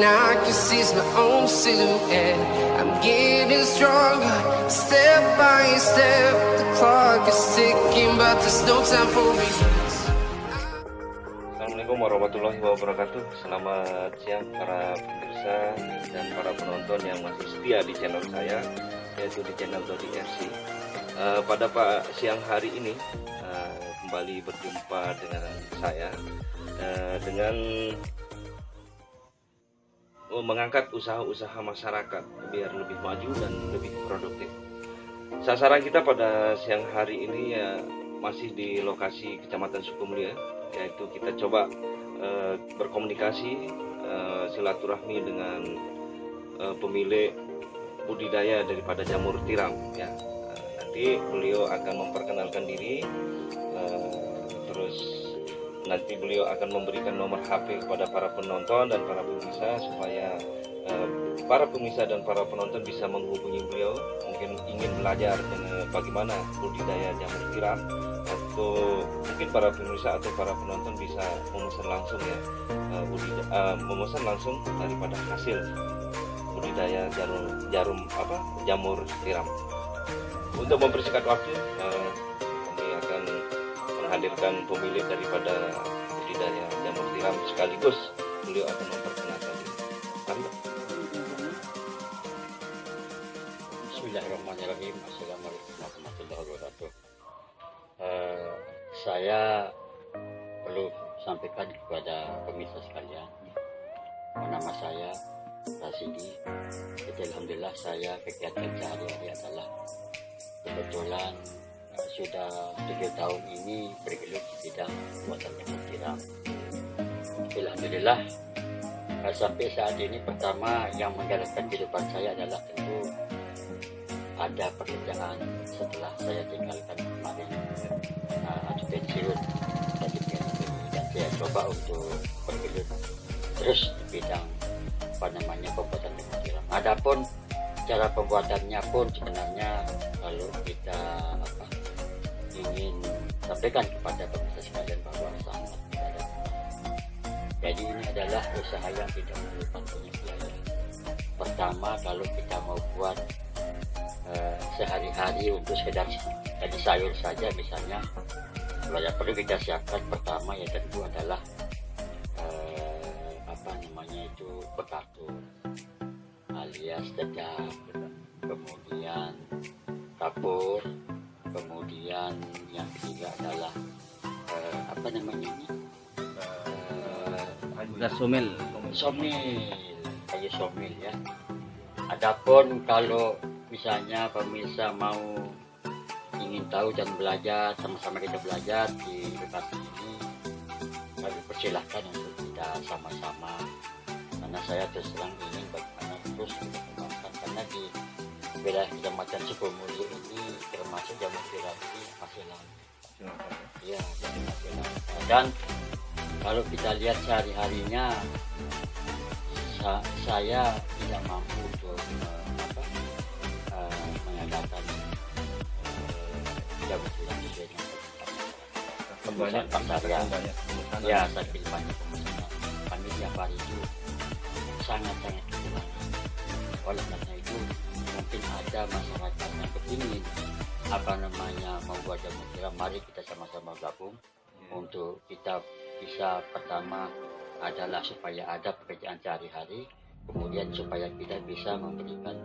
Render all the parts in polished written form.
and I can see my own silhouette. I'm getting stronger, step by step. The clock is ticking, but there's no time for me. Assalamualaikum warahmatullahi wabarakatuh. Selamat siang para pemirsa dan para penonton yang masih setia di channel saya, yaitu di channel Dodi RC. Pada siang hari ini kembali berjumpa dengan saya dengan mengangkat usaha-usaha masyarakat biar lebih maju dan lebih produktif. Sasaran kita pada siang hari ini ya masih di lokasi Kecamatan Sukumulya, yaitu kita coba berkomunikasi silaturahmi dengan pemilik budidaya daripada jamur tiram ya. Nanti beliau akan memperkenalkan diri, terus nanti beliau akan memberikan nomor HP kepada para penonton dan para pemirsa supaya para pemirsa dan para penonton bisa menghubungi beliau, mungkin ingin belajar bagaimana budidaya jamur tiram, atau mungkin para pemirsa atau para penonton bisa memesan langsung ya, memesan langsung daripada hasil budidaya jamur tiram. Untuk mempersingkat waktu, kami akan menghadirkan pemilik daripada budidaya jamur tiram, sekaligus beliau akan memperkenalkan diri. Bismillahirrahmanirrahim. Assalamualaikum warahmatullahi wabarakatuh. Saya perlu sampaikan kepada pemirsa sekalian, nama saya Rasidi. Jadi alhamdulillah saya kegiatan sehari-hari adalah kebetulan sudah 7 tahun ini bergelut di bidang pembuatan jamur tiram. Alhamdulillah sampai saat ini pertama yang menggerakkan kehidupan saya adalah tentu ada pekerjaan setelah saya tinggalkan kemarin ada pensiun dari PNB, dan saya coba untuk bergelut terus di bidang pembuatan jamur tiram. Adapun cara pembuatannya pun sebenarnya kalau kita ingin sampaikan kepada pemirsa sekalian bahwa sangat tidak. Jadi ini adalah usaha yang tidak memerlukan banyak biaya. Pertama, kalau kita mau buat sehari-hari untuk sekedar jadi sayur saja misalnya, yang perlu kita siapkan pertama ya tentu adalah bekatul alias dedak, kemudian kapur, kemudian yang ketiga adalah kayu somil ya. Adapun kalau misalnya pemirsa mau ingin tahu dan belajar, sama-sama kita belajar di lokasi ini, kami persilahkan untuk kita sama-sama, karena saya terus terang ingin bagaimana terus mengembangkan, karena di wilayah Kecamatan Sukumulya ini termasuk jamur tiram ini masih lama ya, jadi masih lama. Dan kalau kita lihat sehari-harinya saya tidak mampu untuk mengadakan jamur tiram sesuai dengan pasar ya, saking banyak pemesanan kami tiap hari itu sangat-sangat kekurangan. Oleh karena itu mungkin ada masyarakat yang kepingin membuat jamur tiram, mari kita sama-sama gabung untuk kita bisa pertama adalah supaya ada pekerjaan sehari-hari, kemudian supaya kita bisa memberikan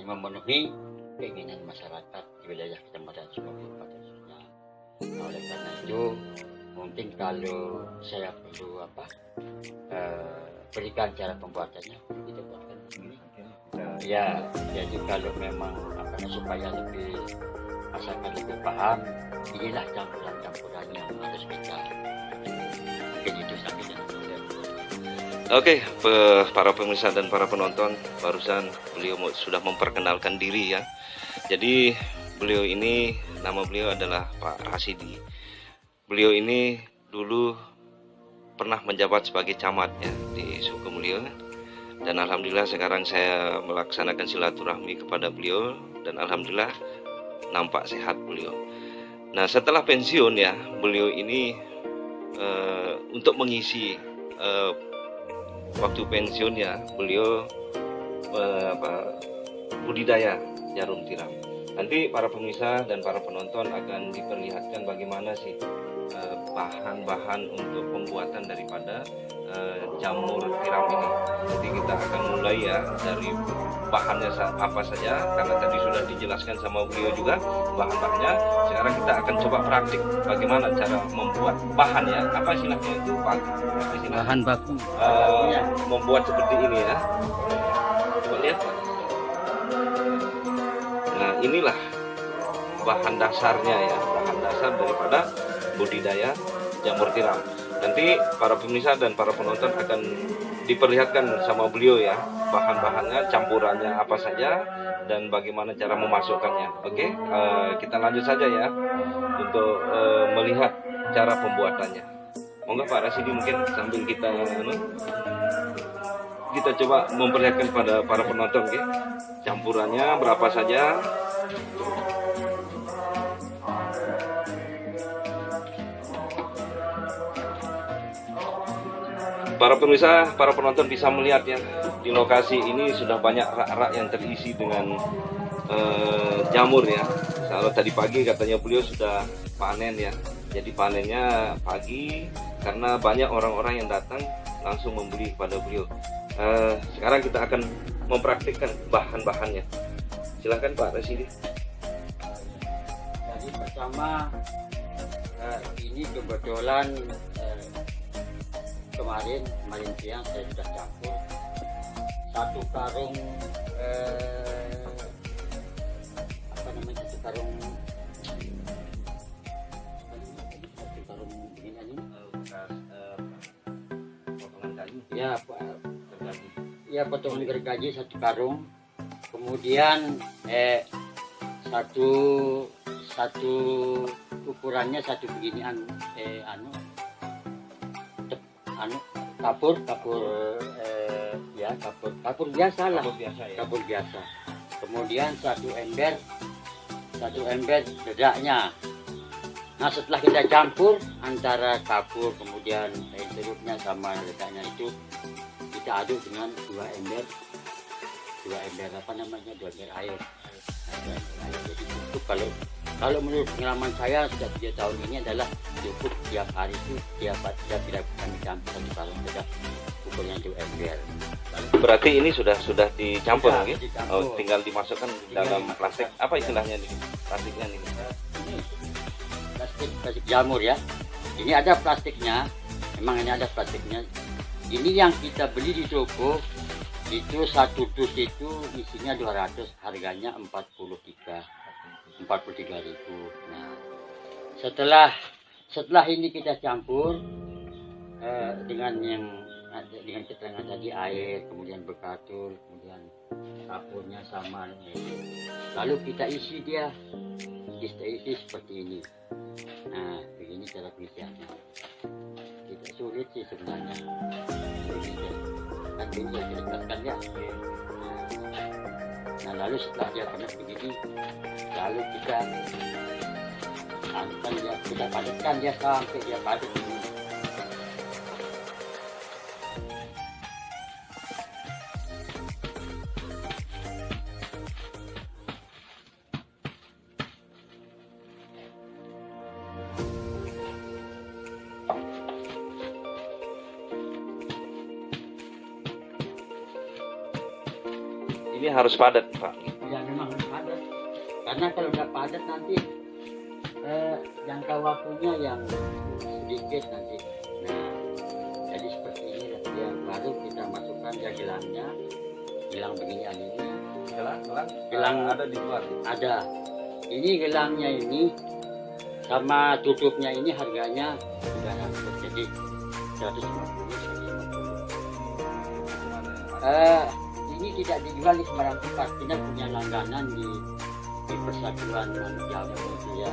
memenuhi keinginan masyarakat di wilayah Kecamatan Sukumulya pada khususnya. Oleh karena itu mungkin kalau saya perlu berikan cara pembuatannya, kita buatkan sendiri ya. Jadi kalau memang supaya lebih masyarakat lebih paham, inilah campuran-campuran yang harus kita mungkin itu saja. Oke, para pemirsa dan para penonton, barusan beliau sudah memperkenalkan diri ya. Jadi beliau ini, nama beliau adalah Pak Rasidi. Beliau ini dulu pernah menjabat sebagai camat ya di Sukumulya, dan alhamdulillah sekarang saya melaksanakan silaturahmi kepada beliau, dan alhamdulillah nampak sehat beliau. Nah, setelah pensiun ya, beliau ini untuk mengisi waktu pensiunnya beliau budidaya jarum tiram. Nanti para pemirsa dan para penonton akan diperlihatkan bagaimana sih bahan-bahan untuk pembuatan daripada jamur tiram ini. Jadi kita akan mulai ya dari bahannya apa saja, karena tadi sudah dijelaskan sama beliau juga bahan-bahannya. Sekarang kita akan coba praktik bagaimana cara membuat bahan ya, apa istilahnya itu Pak? Bahan baku. Membuat seperti ini ya. Coba lihat. Nah, inilah bahan dasarnya ya, bahan dasar daripada budidaya jamur tiram. Nanti para pemirsa dan para penonton akan diperlihatkan sama beliau ya, bahan-bahannya, campurannya apa saja, dan bagaimana cara memasukkannya. Oke, kita lanjut saja ya untuk melihat cara pembuatannya. Monggo Pak Rasidi, mungkin sambil kita coba memperlihatkan pada para penonton, oke? Campurannya berapa saja. Para pemirsa, para penonton bisa melihatnya, di lokasi ini sudah banyak rak-rak yang terisi dengan jamur ya. Kalau tadi pagi katanya beliau sudah panen ya. Jadi panennya pagi karena banyak orang-orang yang datang langsung membeli kepada beliau. Sekarang kita akan mempraktikkan bahan-bahannya. Silakan Pak Rasidi. Jadi pertama ini kebetulan kemarin siang saya sudah campur satu karung satu karung ini Potongan kayu ya potongan gergaji satu karung, kemudian satu ukurannya satu beginian kapur biasa lah, kapur biasa. Kemudian satu ember dedaknya. Nah, setelah kita campur antara kapur kemudian serutnya sama dedaknya itu kita aduk dengan dua ember air. Jadi cukup, kalau menurut pengalaman saya sudah 3 tahun ini adalah cukup tiap hari itu tiap dilakukan campur satu karung dedak ukurnya 2 ember. Berarti ini sudah dicampur Ya, gitu? dicampur. Oh, tinggal dimasukkan dalam plastik. Apa istilahnya nih? Plastiknya nih. Ini plastik jamur ya. Ini ada plastiknya. Memang ini ada plastiknya. Ini yang kita beli di toko itu satu dus itu isinya 200, harganya 43.000. Nah, setelah ini kita campur dengan keterangan tadi air, kemudian bekatul, kemudian kapurnya sama, lalu kita isi dia, isi seperti ini. Nah, begini cara pengisiannya. Tidak sulit sih sebenarnya. Kan ini yang diletakkan ya. Nah, lalu setelah dia penuh begini, lalu kita padatkan dia sampai dia padat ini. Ini harus padat Pak. Ya memang harus padat. Karena kalau udah padat nanti jangka waktunya yang sedikit nanti. Nah, jadi seperti ini ya, baru kita masukkan ya gelangnya, gelang beginian ini. Gelang ada di luar. Ada. Ini gelangnya ini sama tutupnya ini harganya 300, jadi 150. Ini tidak dijual di sembarang tempat. Kita punya langganan di Persatuan Jawa itu ya.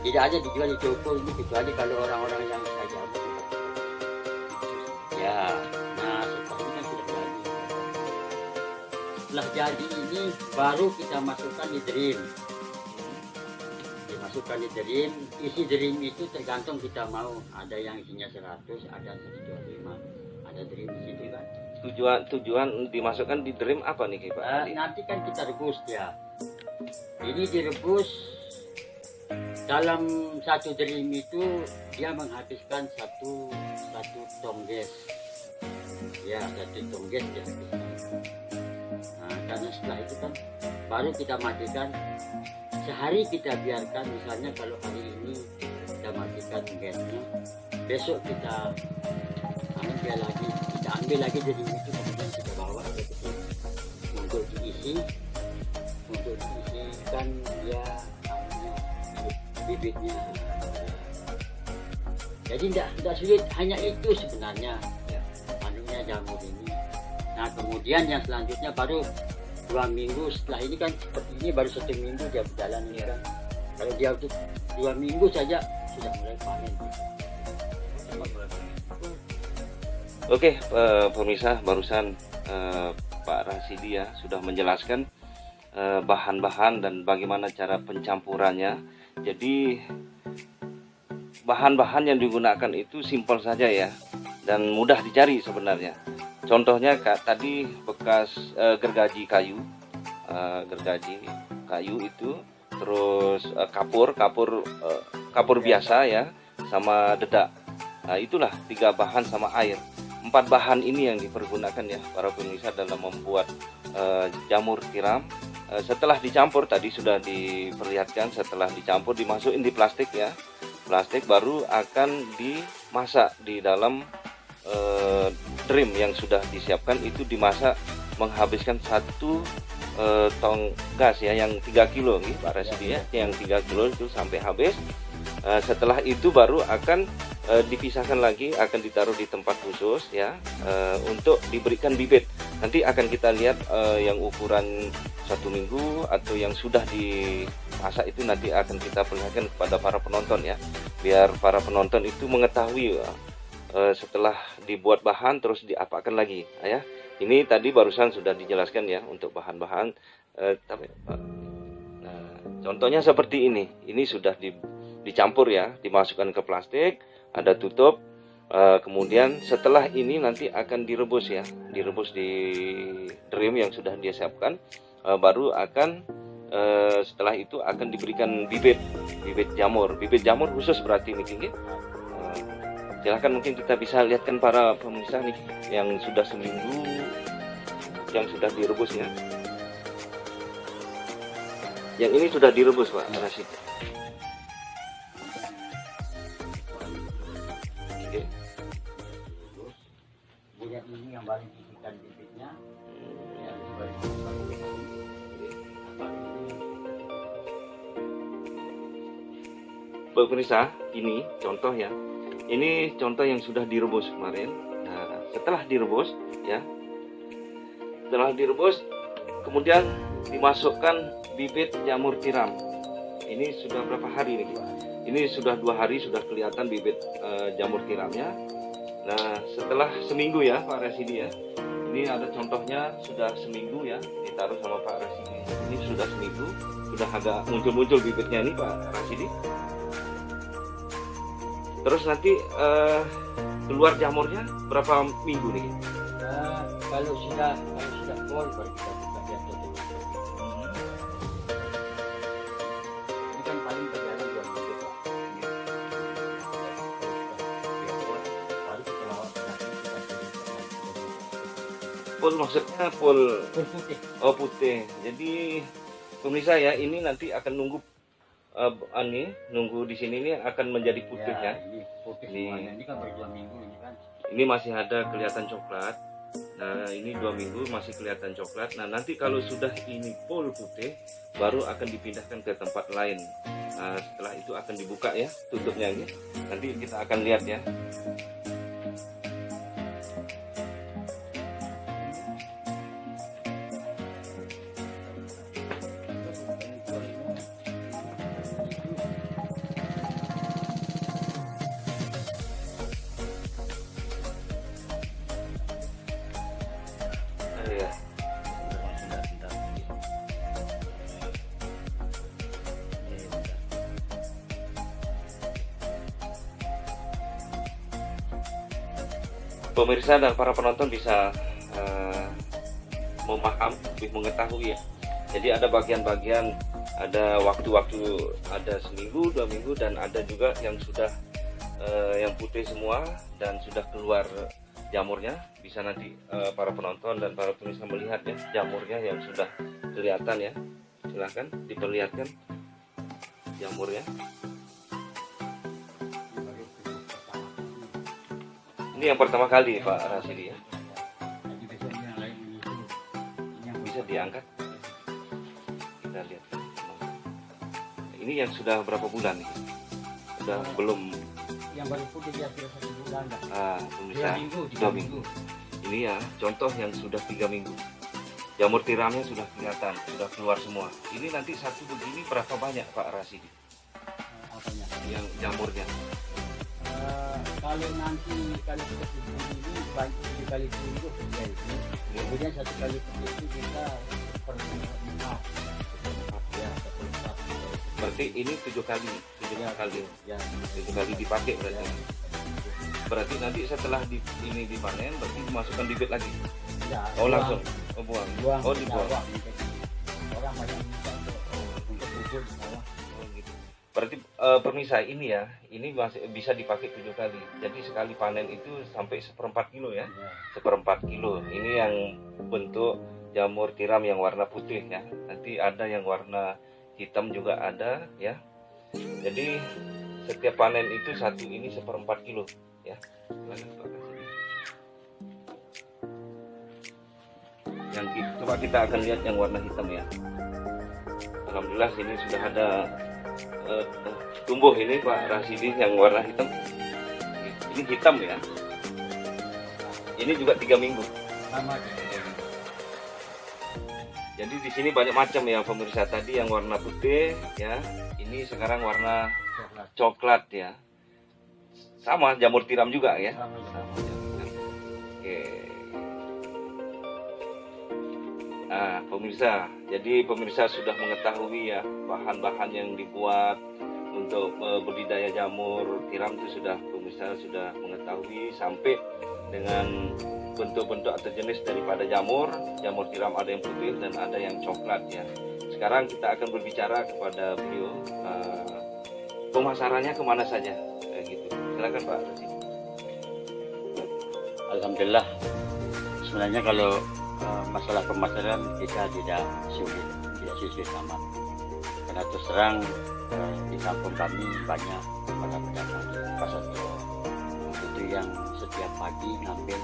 Tidak ada dijual di toko ini kecuali kalau orang-orang yang saya jamu. Ya, nah setelah ini kan sudah jadi. Setelah jadi ini baru kita masukkan di dream. dimasukkan di dream. Isi dream itu tergantung kita mau. Ada yang isinya 100, ada 125. Ada dream di situ kan. Tujuan dimasukkan di dream apa nih Pak? Nanti kan kita rebus dia. Ini direbus dalam satu dream itu dia menghabiskan satu tongges. Ya, 1 tongges dia habiskan. Nah, karena setelah itu kan baru kita matikan. Sehari kita biarkan, misalnya kalau hari ini kita matikan gasnya, besok kita ambil lagi jadi itu, kemudian kita bawa ke sini untuk diisikan dia bibitnya. Jadi tidak sulit, hanya itu sebenarnya jamur ini. Nah kemudian yang selanjutnya baru 2 minggu setelah ini kan, seperti ini baru 1 minggu dia berjalan ini kan. Kalau dia untuk 2 minggu saja sudah mulai panen. Oke, pemirsa, barusan Pak Rasidi ya sudah menjelaskan bahan-bahan dan bagaimana cara pencampurannya. Jadi bahan-bahan yang digunakan itu simpel saja ya, dan mudah dicari sebenarnya. Contohnya tadi bekas gergaji kayu itu, terus kapur biasa ya, sama dedak. Nah itulah 3 bahan sama air. 4 bahan ini yang dipergunakan ya para pemirsa dalam membuat jamur tiram. Setelah dicampur, tadi sudah diperlihatkan, setelah dicampur dimasukin di plastik ya. Plastik baru akan dimasak di dalam dream yang sudah disiapkan. Itu dimasak menghabiskan 1 tong gas ya, yang 3 kilo nih Pak Rasidi ya, yang 3 kilo itu sampai habis. Setelah itu baru akan dipisahkan lagi, akan ditaruh di tempat khusus ya, untuk diberikan bibit. Nanti akan kita lihat yang ukuran 1 minggu atau yang sudah dimasak itu nanti akan kita perlihatkan kepada para penonton ya, biar para penonton itu mengetahui setelah dibuat bahan terus diapakan lagi ya. Ini tadi barusan sudah dijelaskan ya untuk bahan-bahan. Nah, contohnya seperti ini sudah dicampur ya, dimasukkan ke plastik, ada tutup. Kemudian setelah ini nanti akan direbus ya, direbus di dream yang sudah dia siapkan. Baru akan setelah itu akan diberikan bibit jamur khusus berarti nih. Silahkan, mungkin kita bisa lihatkan para pemirsa nih yang sudah seminggu yang sudah direbus ya. Yang ini sudah direbus Pak Rasid. Oke. Kemudian ini yang baru diisikan bibitnya. Pemirsa, ini contoh ya. Ini contoh yang sudah direbus kemarin. Nah, setelah direbus ya, kemudian dimasukkan bibit jamur tiram. Ini sudah berapa hari nih? Ini sudah 2 hari sudah kelihatan bibit jamur tiramnya. Nah, setelah seminggu ya Pak Rasidi ya. Ini ada contohnya sudah seminggu ya, ditaruh sama Pak Rasidi. Ini sudah seminggu, sudah agak muncul bibitnya nih Pak Rasidi. Terus nanti keluar jamurnya berapa minggu nih? Kalau sudah full baru kita buka dia tutup. Ini kan paling berjalan 2 minggu Pak. Baru kita bawa ke Full maksudnya full putih. Oh putih. Jadi pemirsa ya, ini nanti akan nunggu di sini nih akan menjadi putih ya. Ini putih semuanya. Ini kan baru 2 minggu ini kan. Ini masih ada kelihatan coklat. Nah ini 2 minggu masih kelihatan coklat. Nah nanti kalau sudah ini full putih, baru akan dipindahkan ke tempat lain. Nah setelah itu akan dibuka ya tutupnya ini. Nanti kita akan lihat ya. pemirsa dan para penonton bisa memaham, lebih mengetahui ya. Jadi ada bagian-bagian, ada waktu-waktu, ada seminggu, 2 minggu, dan ada juga yang sudah yang putih semua dan sudah keluar jamurnya. Bisa nanti para penonton dan para pemirsa melihat ya jamurnya yang sudah kelihatan ya. Silahkan diperlihatkan jamurnya. Ini yang pertama kali Pak Rasidi ya. Bisa diangkat. Kita lihat. Ini yang sudah berapa bulan nih? Sudah belum. Yang baru putih dia sudah 1 bulan. Pemirsa, 2 minggu. Ini ya contoh yang sudah 3 minggu. Jamur tiramnya sudah kelihatan, sudah keluar semua. Ini nanti satu begini berapa banyak Pak Rasidi? Apanya? Yang jamurnya. Kalau nanti kali kita ini baik kali seminggu kerja itu, kemudian 1 kali kerja itu kita perlu ya, Berarti ini 7 kali, 7 kali, ya, 7 kali dipakai berarti. Berarti nanti setelah ini dipanen, berarti dimasukkan bibit lagi. ya, Oh langsung, buang. Oh dibuang. Orang banyak untuk bubur di bawah. Oh, gitu. Berarti pemirsa ini ya, ini masih bisa dipakai 7 kali. Jadi sekali panen itu sampai 1/4 kilo ya. 1/4 kilo. Ini yang bentuk jamur tiram yang warna putih ya. Nanti ada yang warna hitam juga ada ya. Jadi setiap panen itu satu ini 1/4 kilo ya. Silakan Pak Kasih. Coba kita akan lihat yang warna hitam ya. Alhamdulillah sini sudah ada tumbuh ini Pak Rasidi yang warna hitam. Ini hitam ya. Ini juga 3 minggu. Sama. Jadi di sini banyak macam ya pemirsa. Tadi yang warna putih ya. Ini sekarang warna coklat ya. Sama jamur tiram juga ya. Oke. Nah, pemirsa, jadi pemirsa sudah mengetahui ya bahan-bahan yang dibuat untuk budidaya jamur tiram itu pemirsa sudah mengetahui sampai dengan bentuk-bentuk atau jenis daripada jamur tiram ada yang putih dan ada yang coklat ya. Sekarang kita akan berbicara kepada beliau pemasarannya kemana saja gitu. Silakan Pak. Alhamdulillah. Sebenarnya kalau masalah pemasaran kita tidak sulit amat. Karena terus terang di kampung kami banyak para pedagang pasar kilo. Itu yang setiap pagi ngambil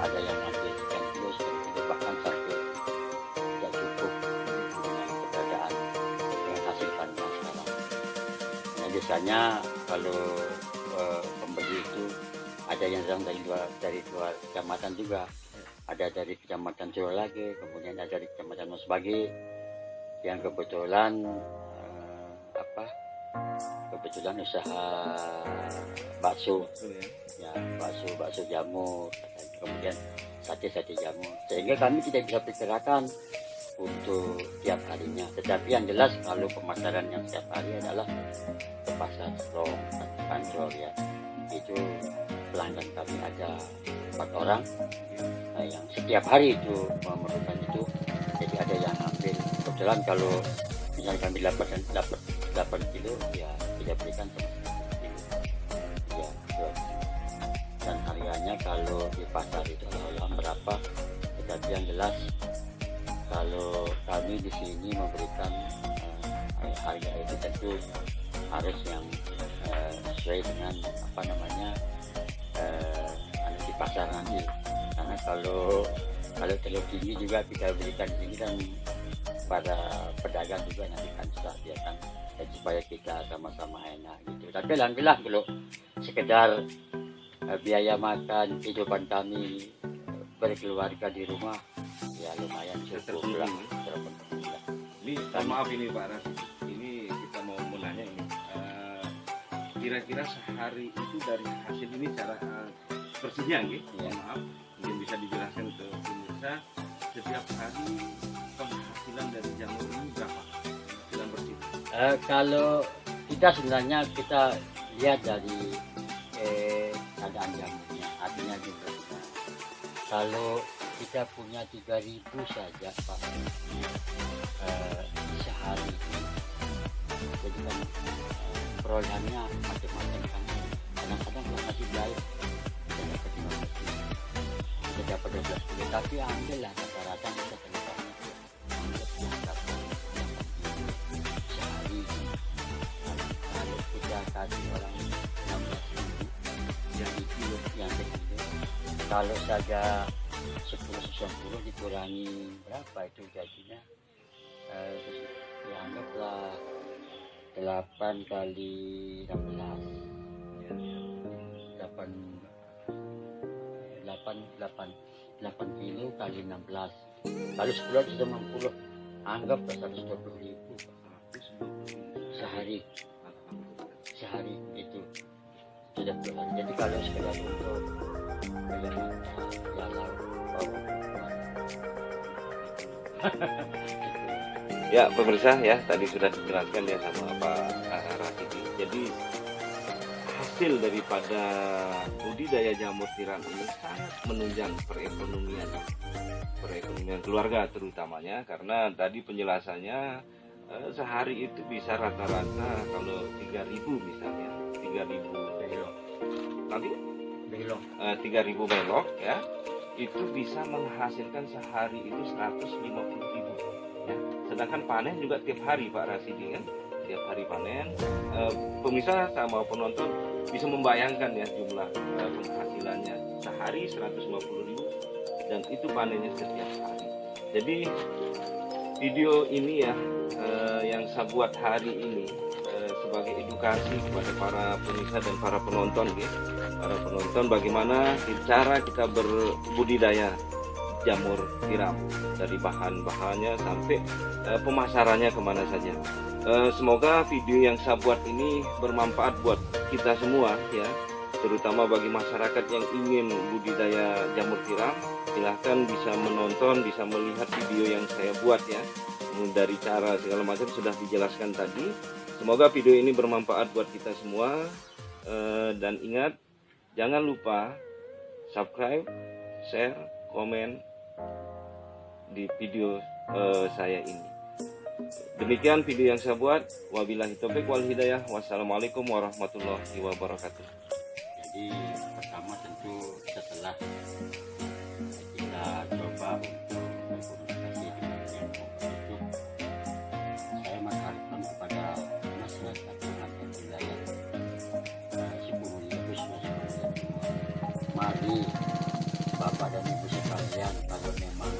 ada yang ngambil sekian kilo, bahkan sampai tidak cukup dengan keberadaan dengan hasil panen sekarang. Nah, biasanya kalau pembeli itu ada yang datang dari luar kecamatan juga. Ada dari kecamatan Jolage, kemudian ada dari kecamatan Mosbagi yang kebetulan kebetulan usaha bakso ya, bakso jamur, kemudian sate jamur, sehingga kami tidak bisa perkirakan untuk tiap harinya. Tetapi yang jelas kalau pemasaran yang setiap hari adalah ke pasar Strong, Pancol ya, itu pelanggan kami ada 4 orang yang setiap hari itu memerlukan itu. Jadi ada yang ambil, kebetulan kalau misalnya kami 8 kilo ya tidak berikan ya, dan harganya kalau di pasar itu berapa, tetapi yang jelas kalau kami di sini memberikan harga itu tentu harus yang sesuai dengan di pasar nanti. Karena kalau terlalu tinggi juga kita berikan di sini kan pada pedagang juga nanti kan susah dia kan, supaya kita sama-sama enak gitu. Tapi alhamdulillah kalau sekedar biaya makan kehidupan kami berkeluarga di rumah ya lumayan cukup lah. Ini maaf ini Pak Rasidi, ini kita mau menanya ini kira-kira sehari itu dari hasil ini cara persisnya gitu ya. Maaf, mungkin bisa dijelaskan ke pemirsa setiap hari penghasilan dari jamur ini berapa penghasilan bersih? Kalau kita sebenarnya kita lihat dari keadaan jamurnya. Kalau kita punya 3.000 saja Pak, sehari itu, jadi kan perolehannya macam-macam kan. Kadang-kadang kalau masih baik kita dapat 15.000, kita dapat 12.000, tapi ambillah rata-rata kita terlibat anggaplah dapat 8.000 sehari. Kalau kita kasih orang 16.000 yang segitu, kalau saja 10-10 dikurangi berapa itu jadinya, ya anggaplah 8 kali 16, 8 kilo kali 16, kalau 10 itu 90, anggap 120.000 sehari itu sudah keluar. Jadi kalau sekedar untuk ya laut Ya pemirsa ya, tadi sudah dijelaskan ya sama Pak Rasidi. Jadi hasil daripada budidaya jamur tiram ini sangat menunjang perekonomian keluarga terutamanya, karena tadi penjelasannya sehari itu bisa rata-rata kalau 3.000 misalnya 3.000 belok nanti belok 3.000 belok ya, itu bisa menghasilkan sehari itu 150.000 ya. Sedangkan panen juga tiap hari Pak Rasidi kan, tiap hari panen. Pemirsa sama penonton bisa membayangkan ya jumlah penghasilannya sehari 150.000 dan itu panennya setiap hari. Jadi video ini ya yang saya buat hari ini sebagai edukasi kepada para pemirsa dan para penonton ya. Para penonton bagaimana cara kita berbudidaya jamur tiram, dari bahan-bahannya sampai pemasarannya kemana saja. Semoga video yang saya buat ini bermanfaat buat kita semua ya, terutama bagi masyarakat yang ingin budidaya jamur tiram. Silahkan bisa menonton, bisa melihat video yang saya buat ya, dari cara segala macam sudah dijelaskan tadi. Semoga video ini bermanfaat buat kita semua, dan ingat, jangan lupa subscribe, share, komen di video saya ini. Demikian video yang saya buat. Wabillahi taufiq wal hidayah. Wassalamualaikum warahmatullahi wabarakatuh. Jadi pertama tentu setelah kita coba untuk berkomunikasi dengan yang itu, saya mengharapkan kepada masyarakat yang ada di wilayah Sukumulia, khususnya Sukumulia, mari Bapak dan Ibu sekalian, kalau memang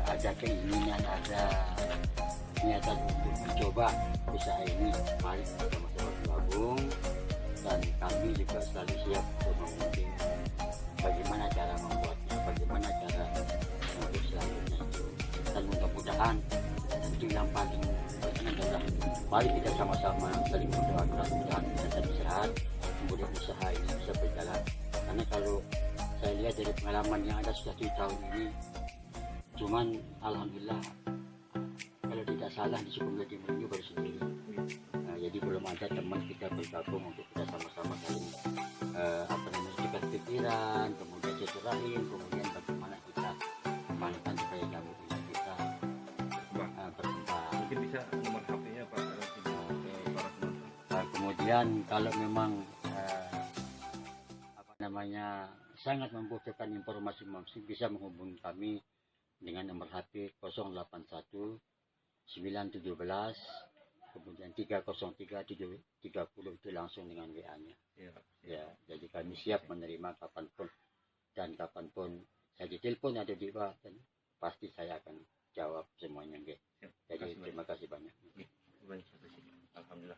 ada keinginan, ada niatan untuk mencoba usaha ini, mari kita sama-sama bergabung, dan kami juga selalu siap untuk membimbing bagaimana cara membuatnya, bagaimana cara untuk selanjutnya itu. Dan mudah-mudahan tentu yang paling penting adalah mari kita sama-sama saling mendoakan, mudah-mudahan kita jadi sehat, kemudian usaha ini bisa berjalan. Karena kalau saya lihat dari pengalaman yang ada sudah 7 tahun ini, cuman alhamdulillah kalau tidak salah di Sukumulia Timur ini baru sendiri. Jadi belum ada teman kita bergabung untuk kita sama-sama saling tukar pikiran, kemudian silaturahim, kemudian bagaimana kita kembangkan supaya jamur ini kita berkembang. Mungkin bisa nomor HP-nya Pak para kemudian kalau memang sangat membutuhkan informasi maksud, bisa menghubungi kami dengan nomor HP 081 917 kemudian 303 730, itu langsung dengan WA-nya. Ya, jadi kami siap menerima kapanpun, dan kapanpun saya ditelepon ada di WA, dan pasti saya akan jawab semuanya. Jadi terima kasih banyak. Alhamdulillah.